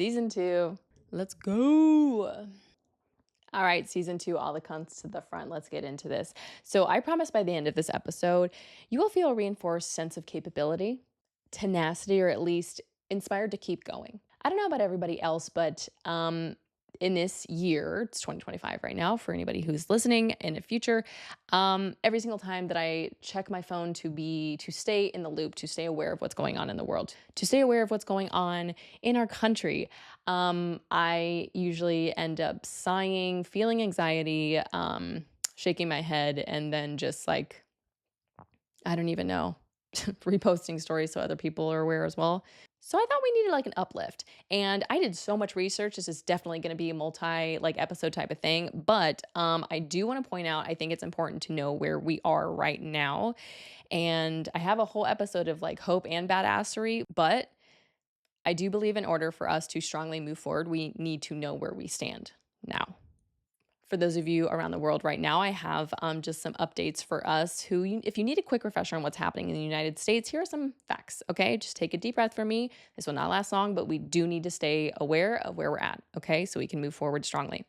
Season 2. Let's go. All right, season 2, all the cunts to the front. Let's get into this. So I promise by the end of this episode, you will feel a reinforced sense of capability, tenacity, or at least inspired to keep going. I don't know about everybody else, but in this year, it's 2025 right now, for anybody who's listening in the future, every single time that I check my phone to stay in the loop, to stay aware of what's going on in the world, to stay aware of what's going on in our country, I usually end up sighing, feeling anxiety, shaking my head, and then just like, I don't even know, reposting stories so other people are aware as well. So I thought we needed like an uplift. And I did so much research. This is definitely going to be a episode type of thing. But I do want to point out, I think it's important to know where we are right now. And I have a whole episode of like hope and badassery. But I do believe in order for us to strongly move forward, we need to know where we stand now. For those of you around the world right now, I have just some updates for us if you need a quick refresher on what's happening in the United States, here are some facts, okay? Just take a deep breath for me. This will not last long, but we do need to stay aware of where we're at, okay? So we can move forward strongly.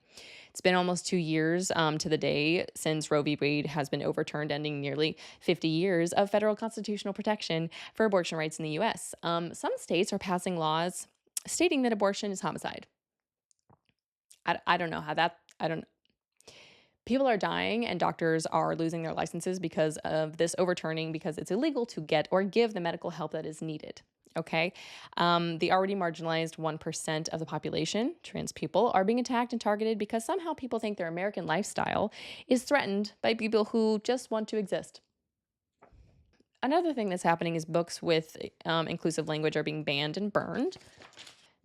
It's been almost 2 years to the day since Roe v. Wade has been overturned, ending nearly 50 years of federal constitutional protection for abortion rights in the U.S. Some states are passing laws stating that abortion is homicide. I don't know how that, I don't. People are dying and doctors are losing their licenses because of this overturning, because it's illegal to get or give the medical help that is needed. Okay. The already marginalized 1% of the population, trans people, are being attacked and targeted because somehow people think their American lifestyle is threatened by people who just want to exist. Another thing that's happening is books with inclusive language are being banned and burned.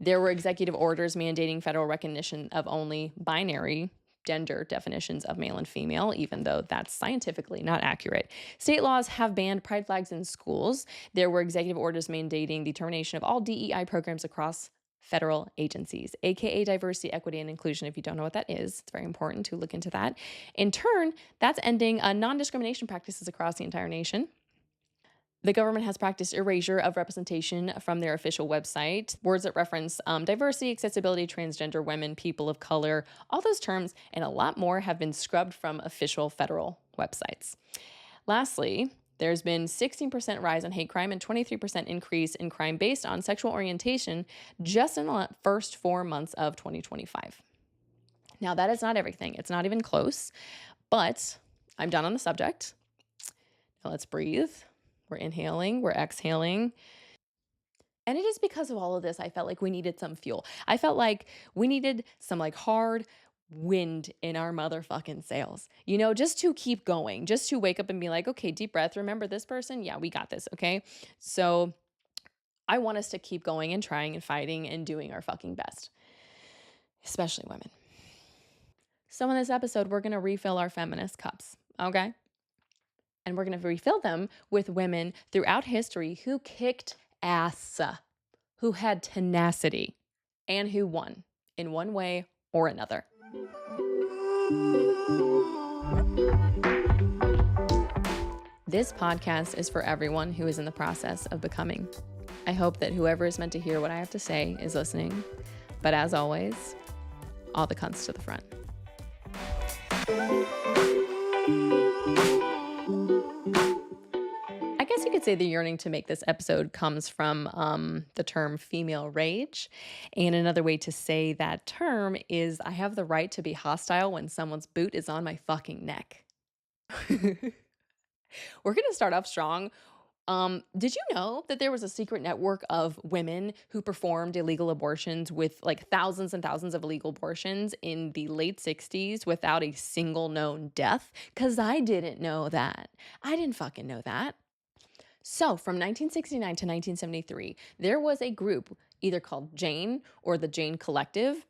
There were executive orders mandating federal recognition of only binary gender definitions of male and female, even though that's scientifically not accurate. State laws have banned pride flags in schools. There were executive orders mandating the termination of all DEI programs across federal agencies, aka diversity, equity, and inclusion. If you don't know what that is, it's very important to look into that. In turn, that's ending non-discrimination practices across the entire nation. The government has practiced erasure of representation from their official website. Words that reference diversity, accessibility, transgender women, people of color, all those terms and a lot more have been scrubbed from official federal websites. Lastly, there's been 16% rise in hate crime and 23% increase in crime based on sexual orientation just in the first 4 months of 2025. Now, that is not everything. It's not even close, but I'm done on the subject. Now let's breathe. We're inhaling, we're exhaling. And it is because of all of this, I felt like we needed some fuel. I felt like we needed some like hard wind in our motherfucking sails, you know, just to keep going, just to wake up and be like, okay, deep breath. Remember this person? Yeah, we got this. Okay. So I want us to keep going and trying and fighting and doing our fucking best, especially women. So in this episode, we're going to refill our feminist cups. Okay. And we're going to refill them with women throughout history who kicked ass, who had tenacity, and who won in one way or another. This podcast is for everyone who is in the process of becoming. I hope that whoever is meant to hear what I have to say is listening. But as always, all the cunts to the front. I guess you could say the yearning to make this episode comes from the term female rage. And another way to say that term is I have the right to be hostile when someone's boot is on my fucking neck. We're going to start off strong. Did you know that there was a secret network of women who performed illegal abortions with like thousands and thousands of illegal abortions in the late 60s without a single known death? Because I didn't know that. I didn't fucking know that. So from 1969 to 1973, there was a group either called Jane or the Jane Collective.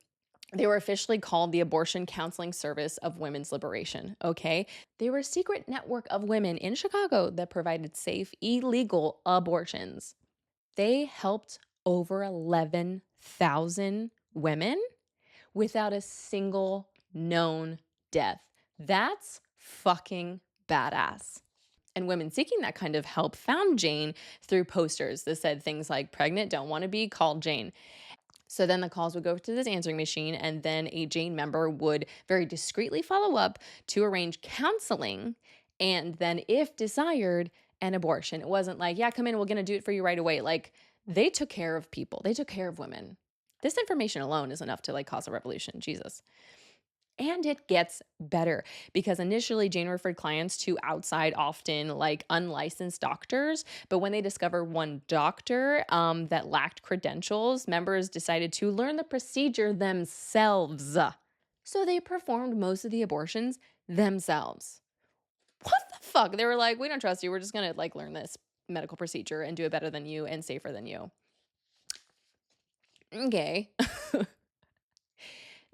They were officially called the Abortion Counseling Service of Women's Liberation, okay? They were a secret network of women in Chicago that provided safe, illegal abortions. They helped over 11,000 women without a single known death. That's fucking badass. And women seeking that kind of help found Jane through posters that said things like, pregnant, don't want to be, called Jane. So then the calls would go to this answering machine, and then a Jane member would very discreetly follow up to arrange counseling, and then, if desired, an abortion. It wasn't like, yeah, come in, we're going to do it for you right away. Like, they took care of people, they took care of women. This information alone is enough to like cause a revolution. Jesus. And it gets better because initially Jane referred clients to outside, often like unlicensed doctors. But when they discovered one doctor that lacked credentials, members decided to learn the procedure themselves. So they performed most of the abortions themselves. What the fuck? They were like, we don't trust you. We're just going to like learn this medical procedure and do it better than you and safer than you. Okay.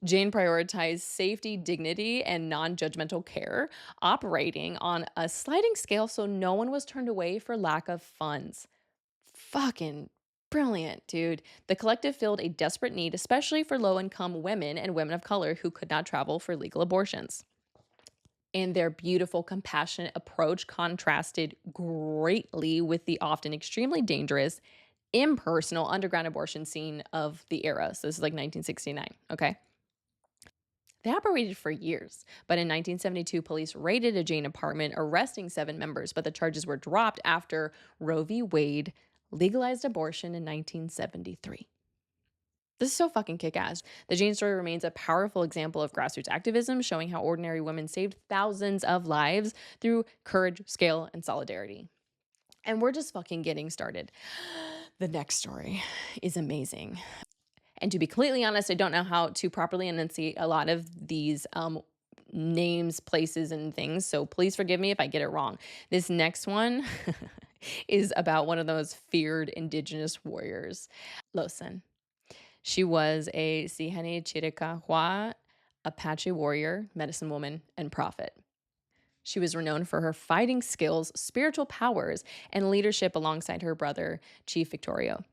Jane prioritized safety, dignity, and non-judgmental care, operating on a sliding scale so no one was turned away for lack of funds. Fucking brilliant, dude. The collective filled a desperate need, especially for low-income women and women of color who could not travel for legal abortions. And their beautiful, compassionate approach contrasted greatly with the often extremely dangerous, impersonal underground abortion scene of the era. So this is like 1969, okay? They operated for years, but in 1972, police raided a Jane apartment, arresting 7 members, but the charges were dropped after Roe v. Wade legalized abortion in 1973. This is so fucking kick-ass. The Jane story remains a powerful example of grassroots activism, showing how ordinary women saved thousands of lives through courage, skill, and solidarity. And we're just fucking getting started. The next story is amazing. And to be completely honest, I don't know how to properly enunciate a lot of these names, places, and things. So please forgive me if I get it wrong. This next one is about one of those feared indigenous warriors, Lozen. She was a Sihane Chiricahua Apache warrior, medicine woman, and prophet. She was renowned for her fighting skills, spiritual powers, and leadership alongside her brother, Chief Victorio.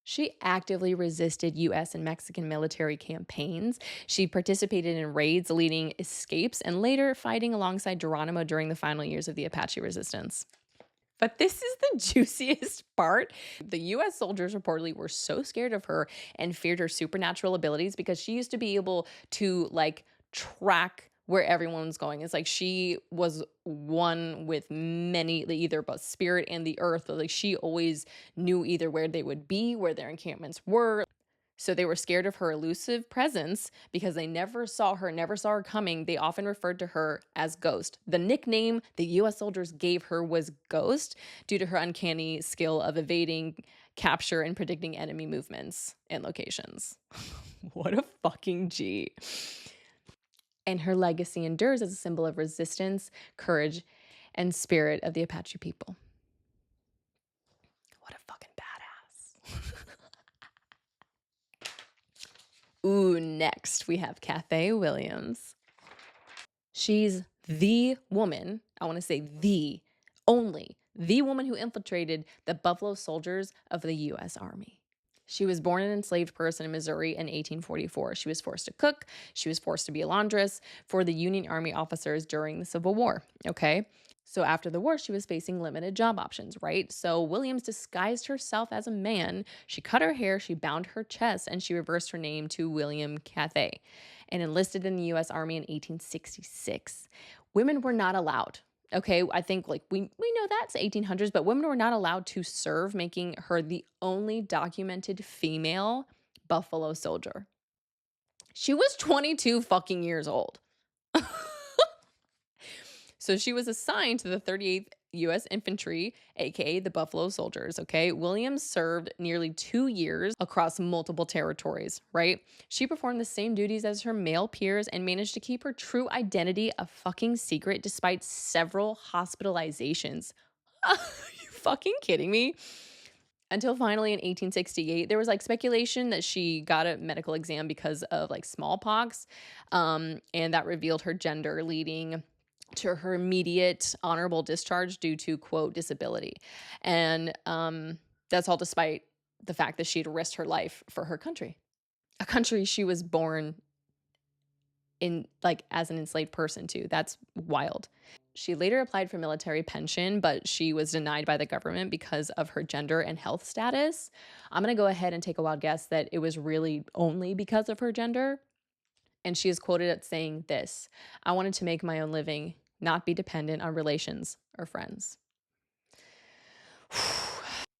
She actively resisted U.S. and Mexican military campaigns. She participated in raids, leading escapes, and later fighting alongside Geronimo during the final years of the Apache resistance. But this is the juiciest part. The U.S. soldiers reportedly were so scared of her and feared her supernatural abilities because she used to be able to like track where everyone's going. It's like she was one with many, either both spirit and the earth. Like she always knew either where they would be, where their encampments were. So they were scared of her elusive presence because they never saw her coming. They often referred to her as Ghost. The nickname the US soldiers gave her was Ghost due to her uncanny skill of evading, capture, and predicting enemy movements and locations. What a fucking G. And her legacy endures as a symbol of resistance, courage, and spirit of the Apache people. What a fucking badass. Ooh, next we have Cathay Williams. She's the woman, I want to say the woman who infiltrated the Buffalo Soldiers of the U.S. Army. She was born an enslaved person in Missouri in 1844. She was forced to cook. She was forced to be a laundress for the Union Army officers during the Civil War, okay? So after the war, she was facing limited job options, right? So Williams disguised herself as a man. She cut her hair, she bound her chest, and she reversed her name to William Cathay and enlisted in the U.S. Army in 1866. Women were not allowed. Okay, I think like we know that's 1800s, but women were not allowed to serve, making her the only documented female Buffalo soldier. She was 22 fucking years old. So she was assigned to the 38th U.S. Infantry, aka the Buffalo Soldiers, okay? Williams served nearly 2 years across multiple territories, right? She performed the same duties as her male peers and managed to keep her true identity a fucking secret despite several hospitalizations. Are you fucking kidding me? Until finally in 1868, there was like speculation that she got a medical exam because of like smallpox, and that revealed her gender, leading to her immediate honorable discharge due to, quote, disability. And that's all despite the fact that she had risked her life for her country, a country she was born in, like as an enslaved person too. That's wild. She later applied for military pension, but she was denied by the government because of her gender and health status. I'm going to go ahead and take a wild guess that it was really only because of her gender. And she is quoted as saying this: "I wanted to make my own living, not be dependent on relations or friends."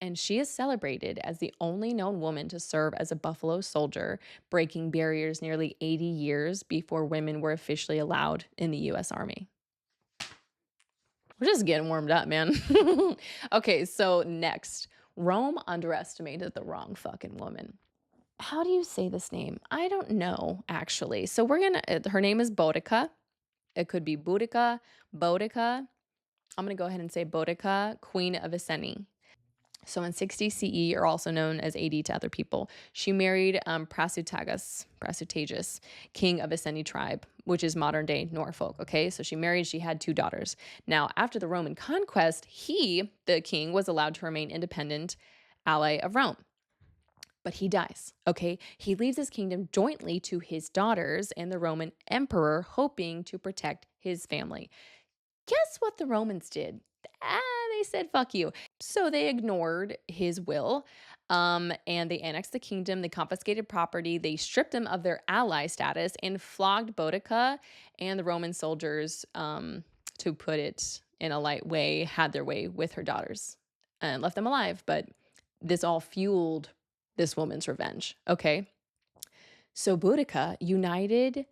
And she is celebrated as the only known woman to serve as a Buffalo Soldier, breaking barriers nearly 80 years before women were officially allowed in the U.S. Army. We're just getting warmed up, man. Okay, so next, Rome underestimated the wrong fucking woman. How do you say this name? I don't know, actually. So her name is Boudicca. It could be Boudicca, Boudicca. I'm going to go ahead and say Boudicca, Queen of Iceni. So in 60 CE, or also known as AD to other people, she married Prasutagus, king of Iceni tribe, which is modern day Norfolk. Okay, so she had 2 daughters. Now, after the Roman conquest, the king, was allowed to remain independent ally of Rome. But he dies, okay? He leaves his kingdom jointly to his daughters and the Roman emperor, hoping to protect his family. Guess what the Romans did? They said, fuck you. So they ignored his will, and they annexed the kingdom. They confiscated property. They stripped them of their ally status and flogged Boudicca and the Roman soldiers, to put it in a light way, had their way with her daughters and left them alive. But this all fueled this woman's revenge, okay? So Boudicca united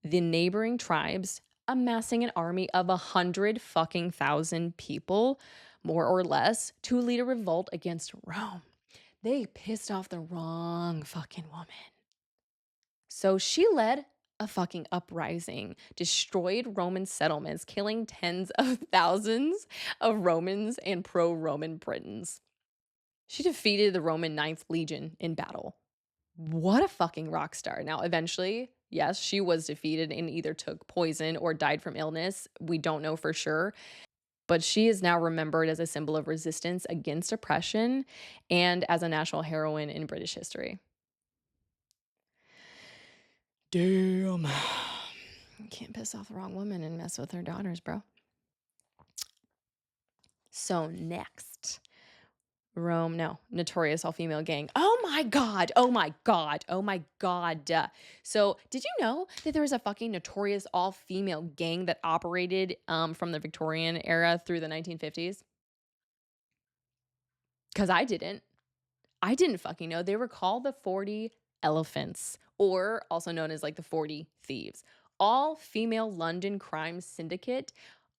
the neighboring tribes, amassing an army of 100,000 people, more or less, to lead a revolt against Rome. They pissed off the wrong fucking woman. So she led a fucking uprising, destroyed Roman settlements, killing tens of thousands of Romans and pro-Roman Britons. She defeated the Roman 9th Legion in battle. What a fucking rock star. Now, eventually, yes, she was defeated and either took poison or died from illness. We don't know for sure. But she is now remembered as a symbol of resistance against oppression and as a national heroine in British history. Damn. You can't piss off the wrong woman and mess with her daughters, bro. So next, notorious all-female gang. Oh my God. So did you know that there was a fucking notorious all-female gang that operated from the Victorian era through the 1950s? Because I didn't fucking know. They were called the 40 Elephants, or also known as like the 40 Thieves. All-female London crime syndicate,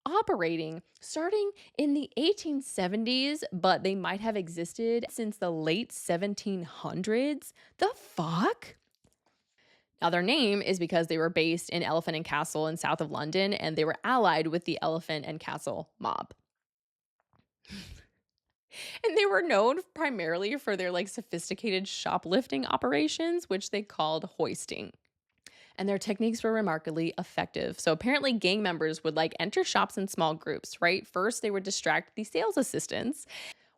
operating starting in the 1870s, but they might have existed since the late 1700s. The fuck? Now, their name is because they were based in Elephant and Castle in south of London, and they were allied with the Elephant and Castle mob. And they were known primarily for their like sophisticated shoplifting operations, which they called hoisting. And their techniques were remarkably effective. So apparently gang members would like enter shops in small groups, right? First, they would distract the sales assistants,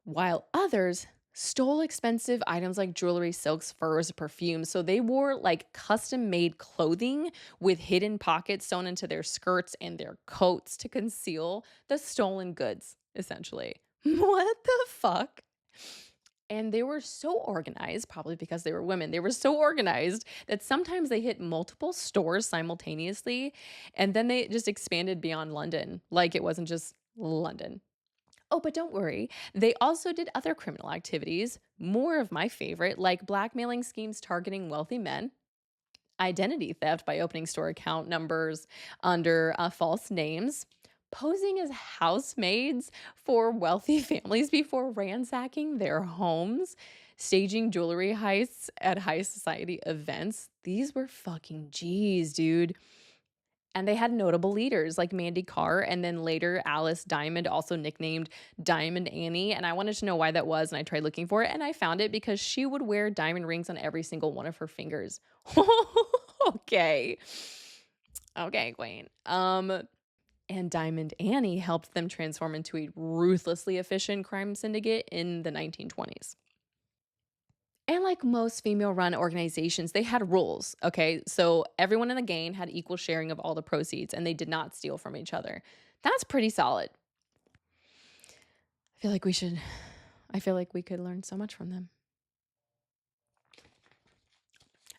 while others stole expensive items like jewelry, silks, furs, perfumes. So they wore like custom-made clothing with hidden pockets sewn into their skirts and their coats to conceal the stolen goods, essentially. What the fuck? And they were so organized, probably because they were women, they were so organized that sometimes they hit multiple stores simultaneously, and then they just expanded beyond London, like it wasn't just London. Oh, but don't worry. They also did other criminal activities, more of my favorite, like blackmailing schemes targeting wealthy men, identity theft by opening store account numbers under false names, posing as housemaids for wealthy families before ransacking their homes, staging jewelry heists at high society events. These were fucking G's, dude. And they had notable leaders like Mandy Carr and then later Alice Diamond, also nicknamed Diamond Annie. And I wanted to know why that was, and I tried looking for it, and I found it because she would wear diamond rings on every single one of her fingers. Okay. Okay, Queen. And Diamond Annie helped them transform into a ruthlessly efficient crime syndicate in the 1920s. And like most female-run organizations, they had rules, okay? So everyone in the gang had equal sharing of all the proceeds, and they did not steal from each other. That's pretty solid. I feel like we could learn so much from them.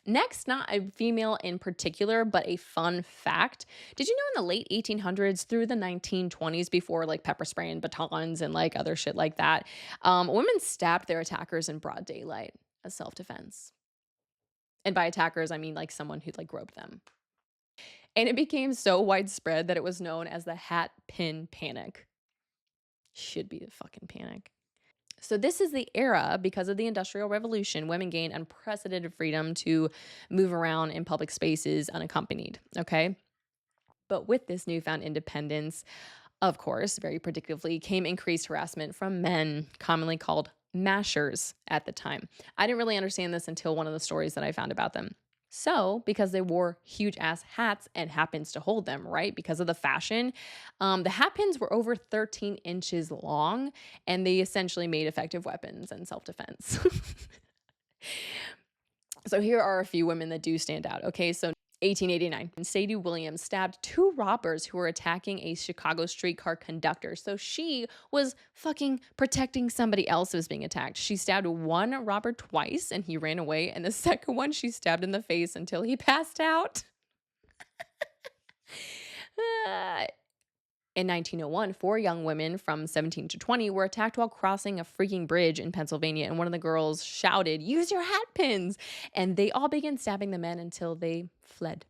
Next, not a female in particular, but a fun fact. Did you know in the late 1800s through the 1920s, before like pepper spray and batons and like other shit like that, women stabbed their attackers in broad daylight as self-defense. And by attackers, I mean like someone who like groped them. And it became so widespread that it was known as the hat pin panic. Should be the fucking panic. So this is the era, because of the Industrial Revolution, women gained unprecedented freedom to move around in public spaces unaccompanied, okay? But with this newfound independence, of course, very predictably, came increased harassment from men, commonly called mashers at the time. I didn't really understand this until one of the stories that I found about them. So, because they wore huge ass hats and hat pins to hold them, right? Because of the fashion, the hat pins were over 13 inches long, and they essentially made effective weapons and self defense. So, here are a few women that do stand out. Okay, so 1889, Cathay Williams stabbed 2 robbers who were attacking a Chicago streetcar conductor. So she was fucking protecting somebody else who was being attacked. She stabbed one robber twice and he ran away. And the second one she stabbed in the face until he passed out. In 1901, 4 young women from 17 to 20 were attacked while crossing a freaking bridge in Pennsylvania, and one of the girls shouted, "Use your hat pins!" And they all began stabbing the men until they fled.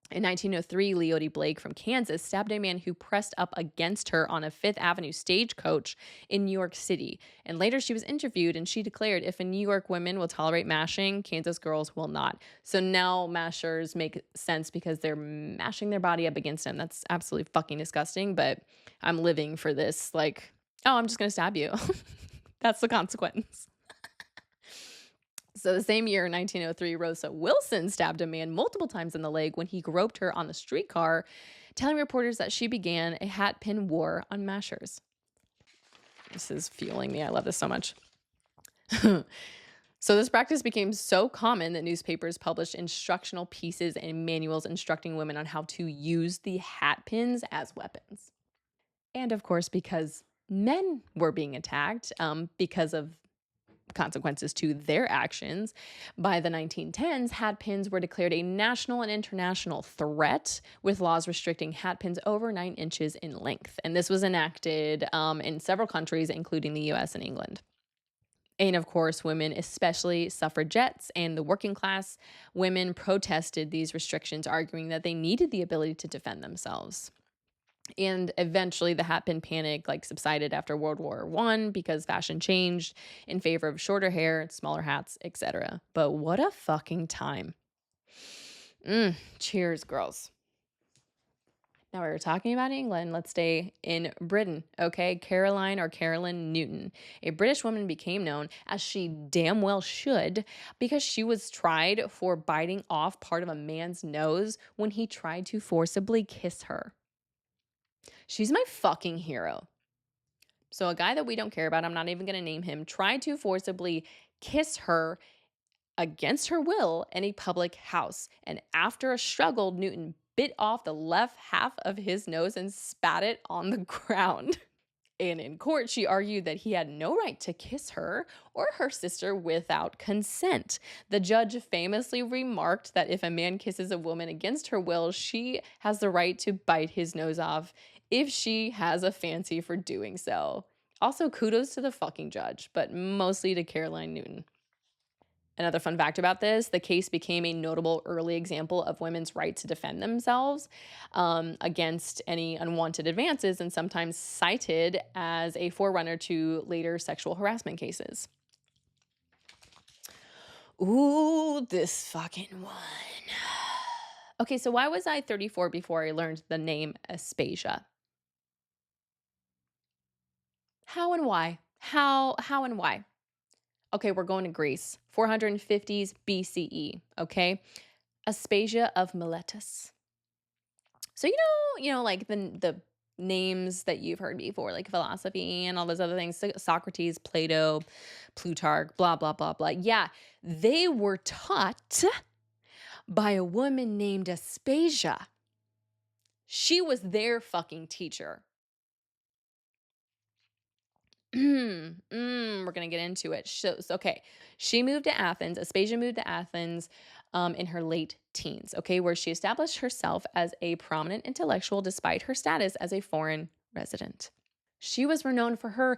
In 1903, Leotie Blake from Kansas stabbed a man who pressed up against her on a Fifth Avenue stagecoach in New York City. And later she was interviewed and she declared, if a New York women will tolerate mashing, Kansas girls will not. So now mashers make sense because they're mashing their body up against him. That's absolutely fucking disgusting, but I'm living for this. Like, oh, I'm just going to stab you. That's the consequence. So the same year, in 1903, Rosa Wilson stabbed a man multiple times in the leg when he groped her on the streetcar, telling reporters that she began a hat pin war on mashers. This is fueling me. I love this so much. So this practice became so common that newspapers published instructional pieces and manuals instructing women on how to use the hat pins as weapons. And of course, because men were being attacked because of consequences to their actions, by the 1910s, hat pins were declared a national and international threat, with laws restricting hat pins over 9 inches in length. And this was enacted in several countries, including the US and England. And of course, women, especially suffragettes and the working class women, protested these restrictions, arguing that they needed the ability to defend themselves. And eventually the hat pin panic subsided after World War I because fashion changed in favor of shorter hair, smaller hats, etc. But what a fucking time. Cheers, girls. Now we were talking about England. Let's stay in Britain, okay? Caroline or Carolyn Newton, a British woman, became known, as she damn well should, because she was tried for biting off part of a man's nose when he tried to forcibly kiss her. She's my fucking hero. So a guy that we don't care about, I'm not even going to name him, tried to forcibly kiss her against her will in a public house. And after a struggle, Newton bit off the left half of his nose and spat it on the ground. And in court, she argued that he had no right to kiss her or her sister without consent. The judge famously remarked that if a man kisses a woman against her will, she has the right to bite his nose off if she has a fancy for doing so. Also, kudos to the fucking judge, but mostly to Caroline Newton. Another fun fact about this, the case became a notable early example of women's right to defend themselves against any unwanted advances, and sometimes cited as a forerunner to later sexual harassment cases. Ooh, this fucking one. Okay, so why was I 34 before I learned the name Aspasia? How and why? How and why? Okay, we're going to Greece, 450s BCE, okay? Aspasia of Miletus. So, like the names that you've heard before, like philosophy and all those other things, Socrates, Plato, Plutarch, blah, blah, blah, blah. Yeah, they were taught by a woman named Aspasia. She was their fucking teacher. We're gonna get into it. Okay, she moved to Athens. Aspasia moved to Athens in her late teens. Okay, where she established herself as a prominent intellectual despite her status as a foreign resident. She was renowned for her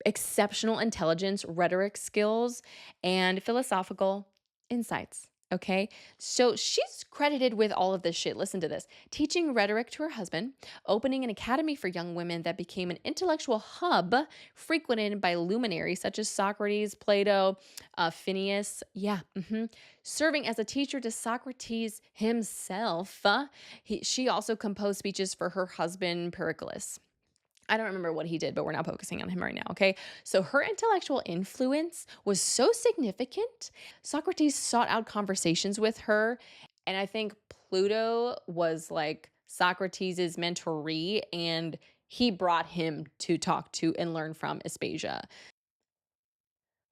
exceptional intelligence, rhetoric skills, and philosophical insights. Okay. So she's credited with all of this shit. Listen to this: teaching rhetoric to her husband, opening an academy for young women that became an intellectual hub frequented by luminaries such as Socrates, Plato, Phineas. Serving as a teacher to Socrates himself. She also composed speeches for her husband, Pericles. I don't remember what he did, but we're not focusing on him right now, okay? So her intellectual influence was so significant. Socrates sought out conversations with her, and I think Pluto was like Socrates' mentoree, and he brought him to talk to and learn from Aspasia.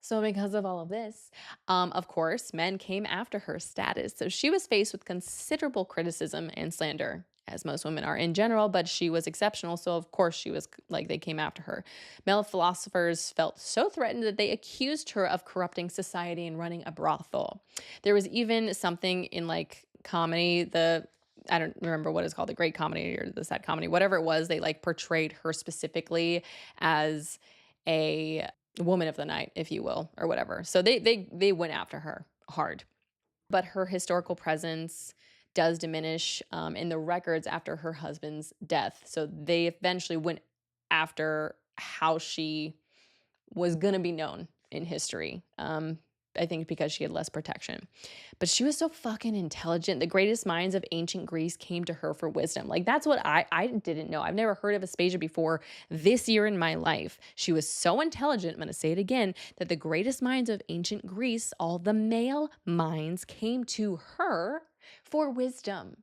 So, because of all of this, of course, men came after her status. So, she was faced with considerable criticism and slander, as most women are in general, but she was exceptional. So, of course, she was like, they came after her. Male philosophers felt so threatened that they accused her of corrupting society and running a brothel. There was even something in like comedy, I don't remember what it's called, the great comedy or the sad comedy, whatever it was, they like portrayed her specifically as a woman of the night, if you will, or whatever. So they went after her hard. But her historical presence does diminish in the records after her husband's death. So they eventually went after how she was going to be known in history. I think because she had less protection. But she was so fucking intelligent. The greatest minds of ancient Greece came to her for wisdom. Like, that's what I didn't know. I've never heard of Aspasia before this year in my life. She was so intelligent, I'm going to say it again, that the greatest minds of ancient Greece, all the male minds, came to her for wisdom.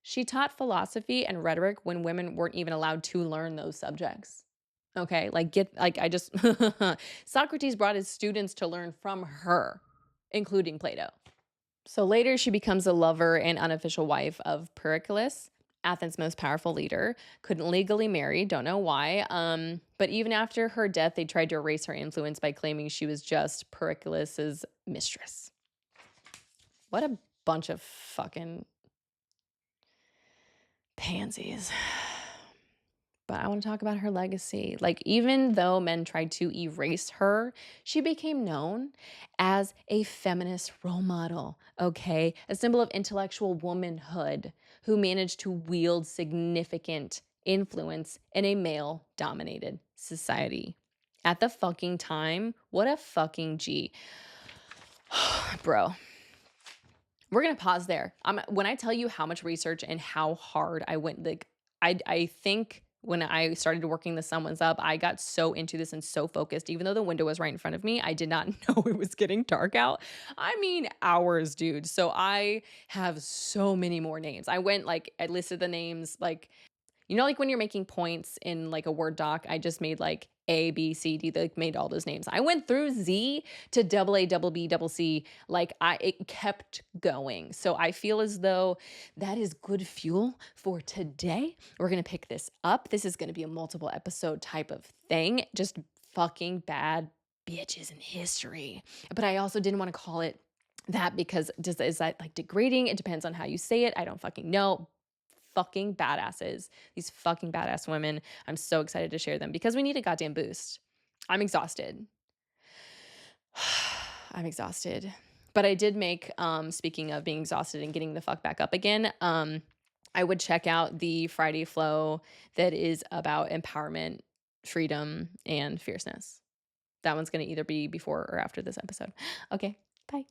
She taught philosophy and rhetoric when women weren't even allowed to learn those subjects. Okay, Socrates brought his students to learn from her, including Plato. So later she becomes a lover and unofficial wife of Pericles, Athens' most powerful leader. Couldn't legally marry, don't know why. But even after her death, they tried to erase her influence by claiming she was just Pericles' mistress. What a bunch of fucking pansies. But I want to talk about her legacy. Like, even though men tried to erase her, she became known as a feminist role model, okay? A symbol of intellectual womanhood who managed to wield significant influence in a male-dominated society. At the fucking time, what a fucking G. Bro. We're going to pause there. When I tell you how much research and how hard I went, like, I think when I started working the Sun Ones up, I got so into this and so focused. Even though the window was right in front of me, I did not know it was getting dark out. I mean, hours, dude. So I have so many more names. I listed the names, like, you know, like when you're making points in like a Word doc, I just made like A, B, C, D, like made all those names. I went through Z to double A, double B, double C. Like it kept going. So I feel as though that is good fuel for today. We're going to pick this up. This is going to be a multiple episode type of thing. Just fucking bad bitches in history. But I also didn't want to call it that because is that like degrading? It depends on how you say it. I don't fucking know. Fucking badasses. These fucking badass women. I'm so excited to share them because we need a goddamn boost. I'm exhausted. I'm exhausted. But I did make, speaking of being exhausted and getting the fuck back up again, I would check out the Friday flow that is about empowerment, freedom, and fierceness. That one's going to either be before or after this episode. Okay, bye.